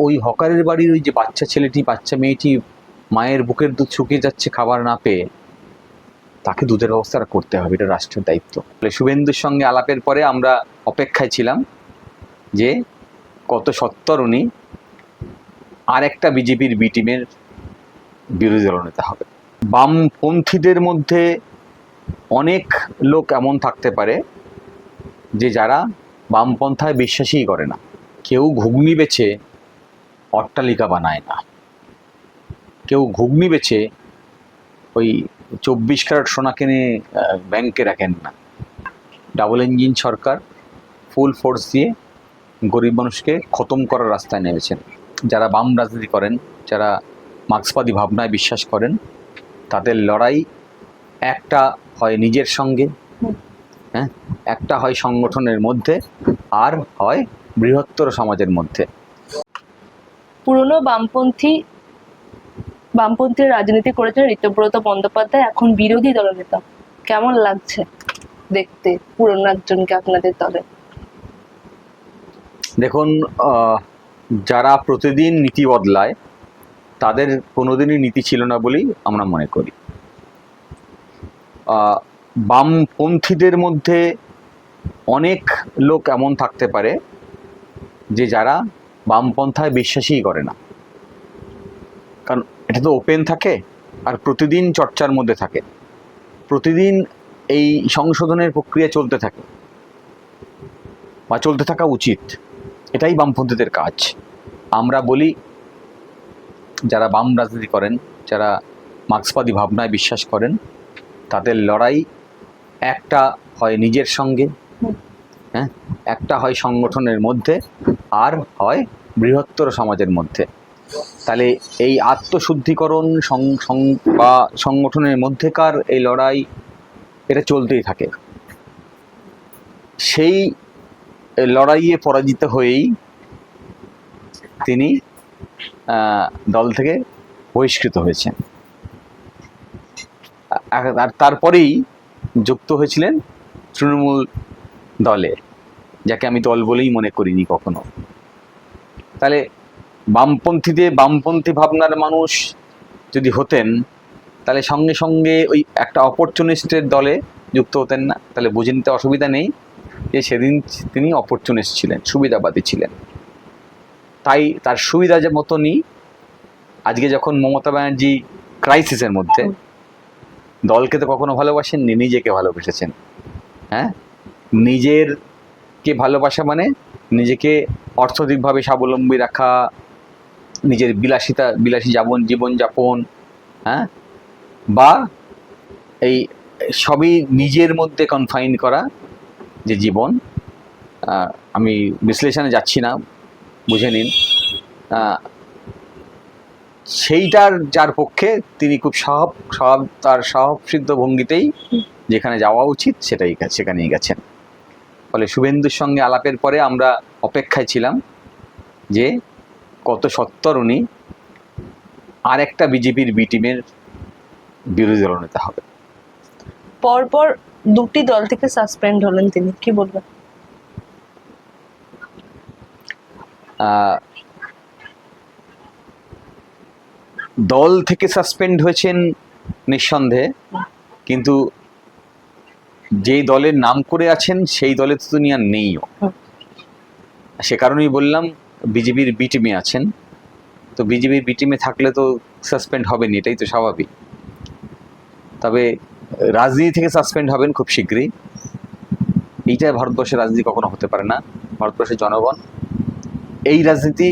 ওই হকারের বাড়ির ওই যে বাচ্চা ছেলেটি বাচ্চা মেয়েটি মায়ের বুকের দুধ শুকিয়ে যাচ্ছে খাবার না পেয়ে, তাকে দুধের ব্যবস্থা করতে হবে, এটা রাষ্ট্রের দায়িত্ব। শুভেন্দুর সঙ্গে আলাপের পরে আমরা অপেক্ষায় ছিলাম যে কত সত্বর উনি আর একটা বিজেপির বি টিমের বিরোধী দলনেতা হবে। বামপন্থীদের মধ্যে অনেক লোক এমন থাকতে পারে যে যারা বামপন্থায় বিশ্বাসই করে না। কেউ ঘুগনি বেচে অট্টালিকা বানায় না, কেউ ঘুগনি বেচে ওই 24 ক্যারেট সোনা কিনে ব্যাংকে রাখেন না। ডাবল ইঞ্জিন সরকার ফুল ফোর্স দিয়ে গরিব মানুষকে খতম করার রাস্তায় নেমেছেন। যারা বাম রাজনীতি করেন, যারা মার্ক্সবাদী ভাবনায় বিশ্বাস করেন, তাদের লড়াই একটা হয় নিজের সঙ্গে, হ্যাঁ, একটা হয় সংগঠনের মধ্যে, আর হয় বৃহত্তর সমাজের মধ্যে। পুরনো বামপন্থী রাজনীতি করেছেন ঋতব্রত বন্দ্যোপাধ্যায়, এখন বিরোধী দলনেতা। কেমন লাগছে দেখতে পুরনো একজনকে আপনাদের দলে? দেখুন, যারা প্রতিদিন নীতি বদলায় তাদের কোনোদিনই নীতি ছিল না বলেই আমরা মনে করি। বামপন্থীদের মধ্যে অনেক লোক এমন থাকতে পারে যে যারা বামপন্থায় বিশ্বাসই করে না, কারণ এটা তো ওপেন থাকে আর প্রতিদিন চর্চার মধ্যে থাকে, প্রতিদিন এই সংশোধনের প্রক্রিয়া চলতে থাকে বা চলতে থাকা উচিত। এটাই বামপন্থীদের কাজ। আমরা বলি যারা বাম রাজনীতি করেন, যারা মার্ক্সবাদী ভাবনায় বিশ্বাস করেন, তাদের লড়াই একটা হয় নিজের সঙ্গে, হ্যাঁ, একটা হয় সংগঠনের মধ্যে, আর হয় বৃহত্তর সমাজের মধ্যে। তাহলে এই আত্মশুদ্ধিকরণ বা সংগঠনের মধ্যেকার এই লড়াই, এটা চলতেই থাকে। সেই লড়াইয়ে পরাজিত হয়েই তিনি দল থেকে বহিষ্কৃত হয়েছেন, আর তারপরেই যুক্ত হয়েছিলেন তৃণমূল দলে, যাকে আমি দল বলেই মনে করিনি কখনো। তাহলে বামপন্থী ভাবনার মানুষ যদি হতেন, তাহলে সঙ্গে সঙ্গে ওই একটা অপরচুনিস্টের দলে যুক্ত হতেন না। তাহলে বুঝে নিতে অসুবিধা নেই যে সেদিন তিনি অপরচুনিস্ট ছিলেন, সুবিধাবাদী ছিলেন। তাই তার সুবিধা যে মতনই আজকে যখন মমতা ব্যানার্জি ক্রাইসিসের মধ্যে, দলকে তো কখনো ভালোবাসেননি, নিজেকে ভালোবেসেছেন। হ্যাঁ, নিজেরকে ভালোবাসা মানে নিজেকে অর্থনৈতিকভাবে স্বাবলম্বী রাখা, নিজের বিলাসী জীবনযাপন, হ্যাঁ, বা এই সবই নিজের মধ্যে কনফাইন করা যে জীবন। আমি বিশ্লেষণে যাচ্ছি না, বুঝে নিন। সেইটার যার পক্ষে তিনি খুব তার স্বভাবসিদ্ধ ভঙ্গিতেই যেখানে যাওয়া উচিত সেখানেই গেছেন। ফলে শুভেন্দুর সঙ্গে আলাপের পরে আমরা অপেক্ষায় ছিলাম যে কত সত্বর উনি আর একটা বিজেপির বি টিমের বিরোধী দলনেতা হবে। পরপর দুটি দল থেকে সাসপেন্ড হলেন তিনি, কি বলবেন? দল থেকে সাসপেন্ড হয়েছেন নিঃসন্দেহে, কিন্তু যেই দলের নাম করে আছেন সেই দলে তো তিনি আর নেইও। সে কারণেই বললাম বিজেপির বি টিমে আছেন। তো বিজেপির বি টিমে থাকলে তো সাসপেন্ড হবেনি, এটাই তো স্বাভাবিক। তবে রাজনীতি থেকে সাসপেন্ড হবেন খুব শীঘ্রই। এইটা ভারতবর্ষের রাজনীতি কখনো হতে পারে না। ভারতবর্ষের জনগণ এই রাজনীতি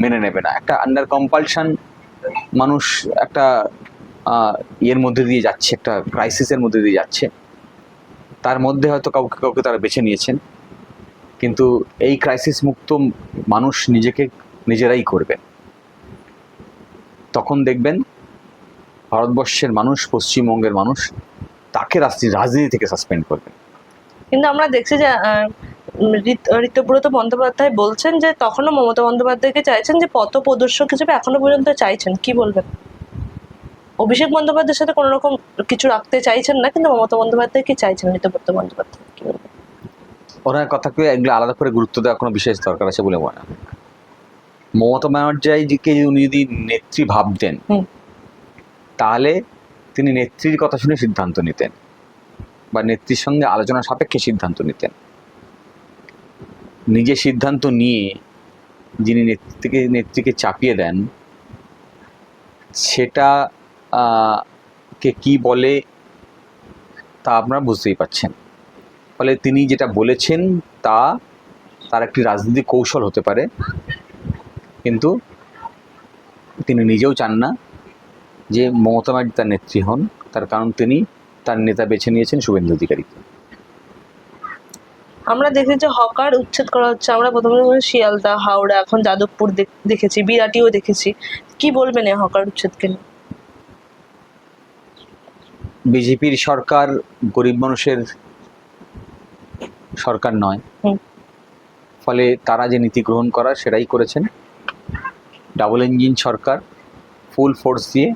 মেনে নেবে না। একটা আন্ডার কম্পালশন মানুষ একটা ইয়ের মধ্যে দিয়ে যাচ্ছে, একটা ক্রাইসিসের মধ্যে দিয়ে যাচ্ছে। তার মধ্যে হয়তো কাউকে তারা বেছে নিয়েছেন, কিন্তু এই ক্রাইসিস মুক্ত মানুষ নিজেরাই করবে। তখন দেখবেন ভারতবর্ষের মানুষ, পশ্চিমবঙ্গের মানুষ তাকে রাজনীতি থেকে সাসপেন্ড করবে। কিন্তু আমরা দেখছি যে ঋতব্রত বন্দ্যোপাধ্যায় বলছেন যে তখনও মমতা বন্দ্যোপাধ্যায়কে চাইছেন যে পথ প্রদর্শক হিসেবে, এখনো পর্যন্ত চাইছেন। কি বলবেন? অভিষেক বন্দ্যোপাধ্যায়ের সাথে কোনো রকম কিছু রাখতে চাইছেন না, কিন্তু মমতা বন্দ্যোপাধ্যায় কি চাইছেন ঋতব্রত বন্দ্যোপাধ্যায়? কি বলবেন? ওনার কথাকে এগুলো আলাদা করে গুরুত্ব দেওয়ার কোনো বিশেষ দরকার আছে বলে মনে হয় না। মমতা ব্যানার্জিকে উনি যদি নেত্রী ভাবতেন হুম। তাহলে তিনি নেত্রীর কথা শুনে সিদ্ধান্ত নিতেন বা নেত্রীর সঙ্গে আলোচনা সাপেক্ষে সিদ্ধান্ত নিতেন। নিজে সিদ্ধান্ত নিয়ে যিনি নেত্রীকে চাপিয়ে দেন, সেটা কে কি বলে তা আপনারা বুঝতেই পারছেন। ফলে তিনি যেটা বলেছেন তার একটি রাজনৈতিক কৌশল হতে পারে, কিন্তু তিনি নিজেও চান না যে মমতা ব্যানার্জি তার নেত্রী হন, তার কারণ তিনি তার নেতা বেছে নিয়েছেন শুভেন্দু অধিকারীকে। আমরা দেখেছি যে হকার উচ্ছেদ করা হচ্ছে। আমরা প্রথমে শিয়ালদা, হাওড়া, এখন যাদবপুর দেখেছি, বিরাটিও দেখেছি। কি বলবেন এই হকার উচ্ছেদকে নিয়ে? বিজেপির সরকার গরিব মানুষের সরকার নয়, ফলে তারা যে নীতি গ্রহণ করার সেটাই করেছেন। ডাবল ইঞ্জিন সরকার ফুল ফোর্স দিয়ে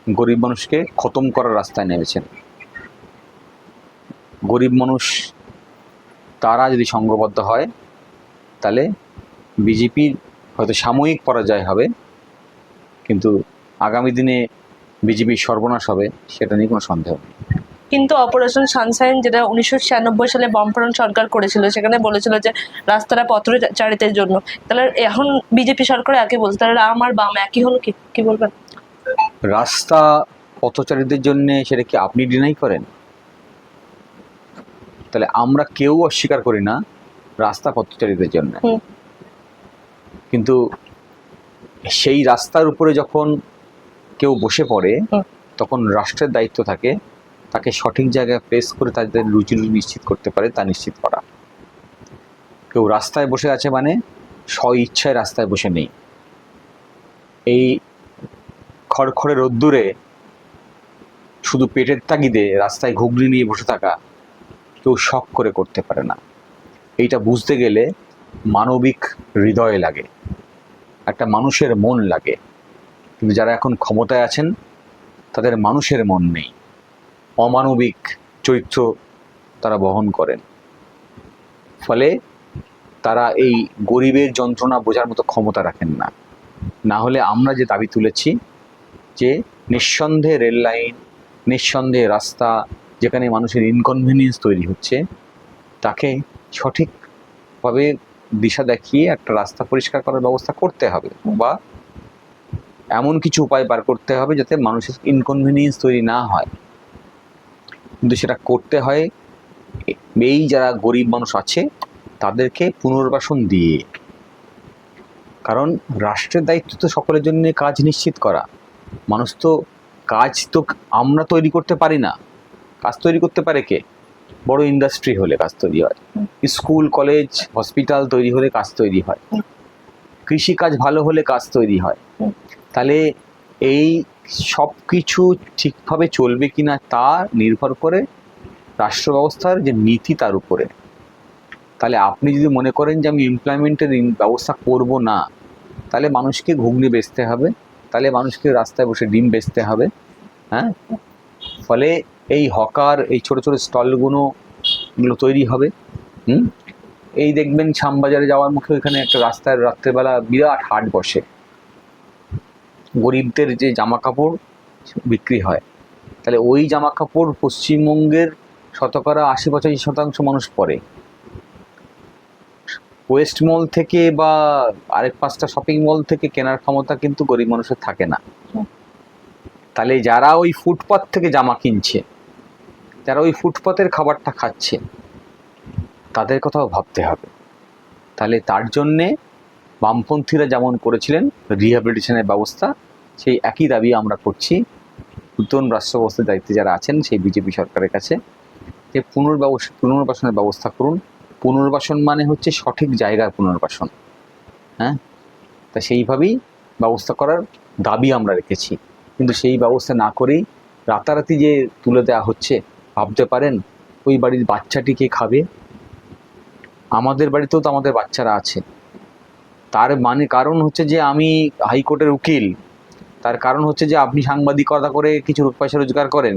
গরিব মানুষকে খতম করার রাস্তায় নেমেছেন। গরিব মানুষ তারা যদি সংঘবদ্ধ হয় তাহলে বিজেপির হয়তো সাময়িক পরাজয় হবে, কিন্তু আগামী দিনে বিজেপির সর্বনাশ হবে, সেটা নিয়ে কোনো সন্দেহ নেই। কিন্তু অপারেশন সানশাইন, যেটা 1996 সালে বামফ্রন্ট সরকার করেছিল, সেখানে বলেছিল যে রাস্তাটা পথচারীদের জন্য। তাহলে এখন বিজেপি সরকার একে বলছে, তাহলে রাম আর বাম একই হলো কি বলবেন? রাস্তা পথচারীদের জন্য, সেটা কি আপনি ডিনাই করেন? তাহলে আমরা কেউ অস্বীকার করি না রাস্তা পথচারীদের জন্য, কিন্তু সেই রাস্তার উপরে যখন কেউ বসে পড়ে তখন রাষ্ট্রের দায়িত্ব থাকে তাকে সঠিক জায়গায় প্লেস করে তাদের রুজি নিশ্চিত করতে পারে, তা নিশ্চিত করা। কেউ রাস্তায় বসে আছে মানে স্ব ইচ্ছায় রাস্তায় বসে নেই। এই খড়খড়ে রোদ্দুরে শুধু পেটের তাগিদে রাস্তায় ঘুগনি নিয়ে বসে থাকা কেউ শখ করে করতে পারে না। এইটা বুঝতে গেলে মানবিক হৃদয় লাগে, একটা মানুষের মন লাগে। কিন্তু যারা এখন ক্ষমতায় আছেন তাদের মানুষের মন নেই, অমানবিক চরিত্র তারা বহন করেন। ফলে তারা এই গরিবের যন্ত্রণা বোঝার মতো ক্ষমতা রাখেন না। না হলে আমরা যে দাবি তুলেছি যে নিঃসন্দেহে রেল লাইন, নিঃসন্দেহে রাস্তা, যেখানে মানুষের ইনকনভিনিয়েন্স তৈরি হচ্ছে, তাকে সঠিকভাবে দিশা দেখিয়ে একটা রাস্তা পরিষ্কার করার ব্যবস্থা করতে হবে, বা এমন কিছু উপায় বার করতে হবে যাতে মানুষের ইনকনভিনিয়েন্স তৈরি না হয়। কিন্তু সেটা করতে হয় এই যারা গরিব মানুষ আছে তাদেরকে পুনর্বাসন দিয়ে। কারণ রাষ্ট্রের দায়িত্ব তো সকলের জন্য কাজ নিশ্চিত করা। মানুষ তো কাজ তো আমরা তৈরি করতে পারি না, কাজ তৈরি করতে পারে কে? বড় ইন্ডাস্ট্রি হলে কাজ তৈরি হয়, স্কুল কলেজ হসপিটাল তৈরি হলে কাজ তৈরি হয়, কৃষিকাজ ভালো হলে কাজ তৈরি হয়। তাহলে এই সব কিছু ঠিকভাবে চলবে কিনা তা নির্ভর করে রাষ্ট্র ব্যবস্থার যে নীতি তার উপরে। তাহলে আপনি যদি মনে করেন যে আমি এমপ্লয়মেন্টের ব্যবস্থা করব না, তাহলে মানুষকে ঘুগনি বেচতে হবে, তাহলে মানুষকে রাস্তায় বসে ডিম বেচতে হবে। হ্যাঁ, ফলে এই হকার, এই ছোট ছোট স্টলগুলো তৈরি হবে। এই দেখবেন শ্যামবাজারে যাওয়ার মুখে ওইখানে একটা রাস্তায় রাত্রেবেলা বিরাট হাট বসে, গরিবদের যে জামা কাপড় বিক্রি হয়। তাহলে ওই জামা কাপড় পশ্চিমবঙ্গের 80-85% মানুষ পরে। ওয়েস্ট মল থেকে বা আরেক 5টা শপিং মল থেকে কেনার ক্ষমতা কিন্তু গরিব মানুষের থাকে না। তাহলে যারা ওই ফুটপাত থেকে জামা কিনছে, যারা ওই ফুটপাতের খাবারটা খাচ্ছে, তাদের কথাও ভাবতে হবে। তাহলে তার জন্যে বামপন্থীরা যেমন করেছিলেন রিহ্যাবিলিটেশনের ব্যবস্থা, সেই একই দাবি আমরা করছি নতুন রাষ্ট্র ব্যবস্থার দায়িত্বে যারা আছেন সেই বিজেপি সরকারের কাছে, যে পুনর্বাসনের ব্যবস্থা করুন। পুনর্বাসন মানে হচ্ছে সঠিক জায়গার পুনর্বাসন। হ্যাঁ, তা সেইভাবেই ব্যবস্থা করার দাবি আমরা রেখেছি। কিন্তু সেই ব্যবস্থা না করেই রাতারাতি যে তুলে দেওয়া হচ্ছে, ভাবতে পারেন ওই বাড়ির বাচ্চাটিকে খাবে? আমাদের বাড়িতেও তো আমাদের বাচ্চারা আছে। তার মানে কারণ হচ্ছে যে আমি হাইকোর্টের উকিল, তার কারণ হচ্ছে যে আপনি সাংবাদিকতা করে কিছু পয়সা রোজগার করেন,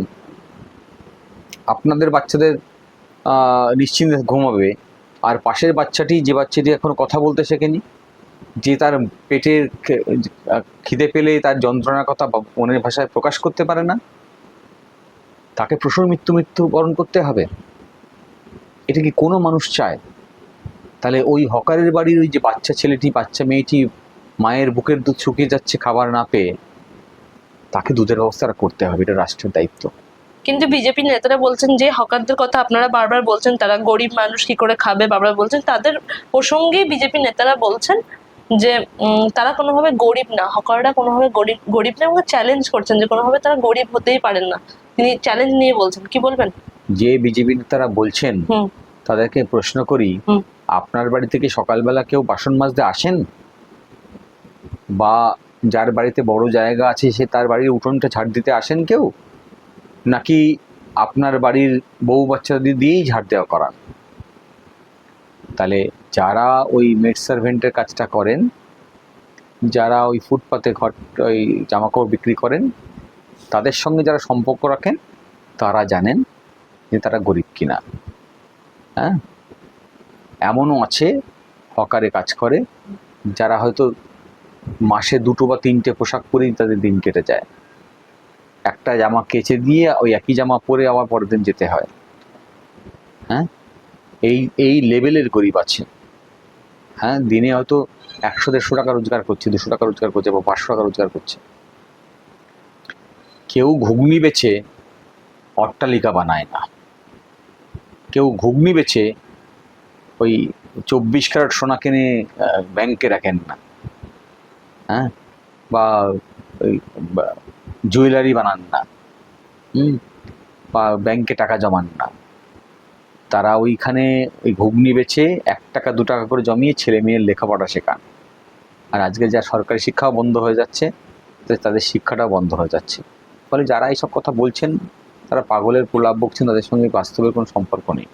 আপনাদের বাচ্চাদের নিশ্চিন্তে ঘুমাবে, আর পাশের বাচ্চাটি, যে বাচ্চাটি এখনো কথা বলতে শেখেনি, যে তার পেটের খিদে পেলে তার যন্ত্রণার কথা মনের ভাষায় প্রকাশ করতে পারে না, তাকে প্রসব মৃত্যু বরণ করতে হবে? এটা কি কোনো মানুষ চায়? তাহলে ওই হকারের বাড়ির ওই যে বাচ্চা ছেলেটি বাচ্চা মেয়েটি মায়ের বুকের দুধ শুকিয়ে যাচ্ছে খাবার না পেয়ে, তাকে দুধের ব্যবস্থাটা করতে হবে, এটা রাষ্ট্রের দায়িত্ব। কিন্তু বিজেপি নেতারা বলছেন যে হকারদের কথা আপনারা বারবার বলছেন, তারা গরিব মানুষ কি করে খাবে বারবার বলছেন, তাদের প্রসঙ্গেই বিজেপি নেতারা বলছেন যে তারা কোনোভাবে গরিব না, হকাররা কোনোভাবে গরিব গরিব না, এবং চ্যালেঞ্জ করছেন যে কোনোভাবে তারা গরিব হতেই পারেন না। তিনি চ্যালেঞ্জ নিয়ে বলছেন, কি বলবেন? যে বিজেপি নেতারা বলছেন হুম তাদেরকে প্রশ্ন করি, হুম আপনার বাড়ি থেকে সকালবেলা কেউ বাসন মাজতে আসেন? বা যার বাড়িতে বড় জায়গা আছে সে তার বাড়ির উঠোনটা ঝাড় দিতে আসেন কেউ? নাকি আপনার বাড়ির বউ বাচ্চাদের দিয়েই ঝাড় দেওয়া করান? তাহলে যারা ওই মেড সার্ভেন্টের কাজটা করেন, যারা ওই ফুটপাতে ওই জামাকাপড় বিক্রি করেন, তাদের সঙ্গে যারা সম্পর্ক রাখেন তারা জানেন যে তারা গরিব কিনা। হ্যাঁ, এমনও আছে হকারে কাজ করে যারা হয়তো মাসে 2টো বা 3টে পোশাক পরেই তাদের দিন কেটে যায়। একটা জামা কেচে দিয়ে ওই একই জামা পরে আবার পরের দিন যেতে হয়। হ্যাঁ, এই লেভেলের গরিব আছে। হ্যাঁ, দিনে হয়তো 100-150 টাকা রোজগার করছে, 200 টাকা রোজগার করছে বা 500 টাকা রোজগার করছে। কেউ ঘুগনি বেচে অট্টালিকা বানায় না, কেউ ঘুগনি বেচে ওই 24 ক্যারেট সোনা কিনে ব্যাংকে রাখেন না। হ্যাঁ, বা ওই জুয়েলারি বানান না, বা ব্যাংকে টাকা জমান না। তারা ওইখানে ওই ঘুগনি বেচে 1 টাকা 2 টাকা করে জমিয়ে ছেলে মেয়ের লেখাপড়া শেখান। আর আজকে যা সরকারি শিক্ষাও বন্ধ হয়ে যাচ্ছে, তাদের শিক্ষাটাও বন্ধ হয়ে যাচ্ছে। ফলে যারা এইসব কথা বলছেন তারা পাগলের প্রলাপ বকছেন, তাদের সঙ্গে বাস্তবের কোনো সম্পর্ক নেই।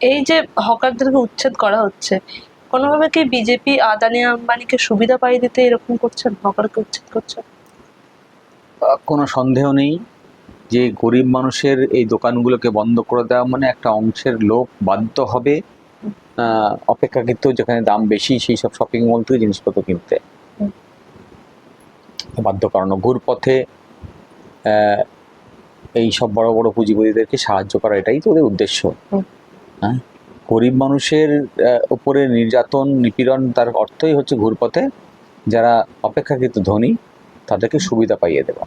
এই যে হকারদেরকে উচ্ছেদ করা হচ্ছে, কোনোভাবে কি বিজেপি আদানি আম্বানিকে সুবিধা পাইয়ে দিতে এরকম করছেন, হকারকে উচ্ছেদ করছেন? কোনো সন্দেহ নেই যে গরিব মানুষের এই দোকানগুলোকে বন্ধ করে দেওয়া মানে একটা অংশের লোক বাধ্য হবে অপেক্ষাকৃত যেখানে দাম বেশি সেই সব শপিং মল থেকে জিনিসপত্র কিনতে বাধ্য করানো। ঘুরপথে এই সব বড় বড় পুঁজিপতিদেরকে সাহায্য করা, এটাই তো ওদের উদ্দেশ্য। হ্যাঁ, গরিব মানুষের উপরে নির্যাতন নিপীড়ন, তার অর্থই হচ্ছে ঘুরপথে যারা অপেক্ষাকৃত ধনী তাদেরকে সুবিধা পাইয়ে দেওয়া।